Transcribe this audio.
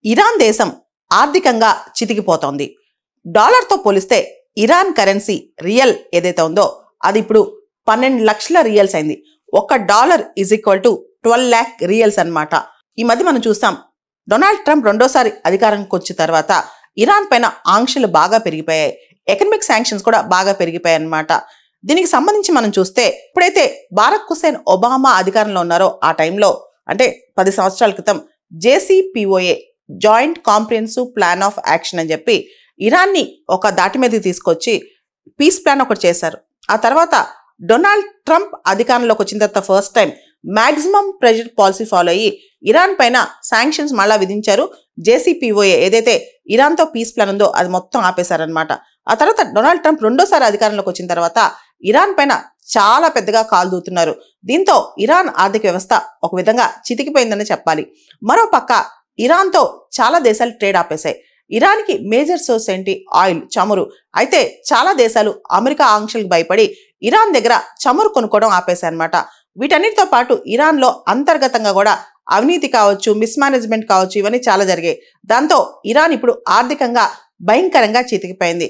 Iran దేశం ఆర్థికంగా చితికిపోతోంది. డాలర్తో పోలిస్తే ఇరాన్ కరెన్సీ రియల్ ఏదైతే ఉందో అది ఇప్పుడు 12 లక్షల రియల్స్ అయింది. $1 = 12 lakh రియల్స్ అన్నమాట. ఈ మధ్య మనం చూస్తాం, డొనాల్డ్ ట్రంప్ రెండోసారి అధికారానికి వచ్చిన తర్వాత ఇరాన్ పైన ఆంక్షలు బాగా పెరిగిపోయాయి. ఎకనామిక్ శాంక్షన్స్ కూడా బాగా పెరిగిపోయాయి అన్నమాట. దీనికి సంబంధించి మనం చూస్తే ఇప్పుడైతే బారక్ హుసేన్ ఒబామా అధికారంలో ఉన్నారో ఆ టైంలో, అంటే 10 సంవత్సరాల క్రితం JCPOA joint comprehensive plan of action అని చెప్పి ఇరాన్ని ఒక దాటి మీద తీసుకొచ్చి పీస్ ప్లాన్ ఒకటి చేశారు. ఆ తర్వాత డొనాల్డ్ ట్రంప్ అధికారంలోకి వచ్చిన తర్వాత first time maximum pressure policy follow అయ్యి ఇరాన్ పైన శాంక్షన్స్ మళ్ళా విధించారు. JCPOA ఏదైతే ఇరాన్తో పీస్ ప్లాన్ ఉందో అది మొత్తం ఆపేశారనమాట. ఆ తర్వాత డొనాల్డ్ ట్రంప్ రెండోసారి అధికారంలోకి వచ్చిన తర్వాత ఇరాన్ పైన చాలా పెద్దగా కాలు దూతున్నారు. దీంతో ఇరాన్ ఆర్థిక వ్యవస్థ ఒక విధంగా చితికిపోయిందని చెప్పాలి. మరో పక్క ఇరాన్తో చాలా దేశాలు ట్రేడ్ ఆపేశాయి. ఇరాన్కి మేజర్ సోర్స్ ఏంటి? ఆయిల్, చమురు. అయితే చాలా దేశాలు అమెరికా ఆంక్షలకు భయపడి ఇరాన్ దగ్గర చమురు కొనుక్కోవడం ఆపేశాయి అనమాట. వీటన్నిటితో పాటు ఇరాన్లో అంతర్గతంగా కూడా అవినీతి కావచ్చు, మిస్మేనేజ్మెంట్ కావచ్చు, ఇవన్నీ చాలా జరిగాయి. దాంతో ఇరాన్ ఇప్పుడు ఆర్థికంగా భయంకరంగా చితికిపోయింది.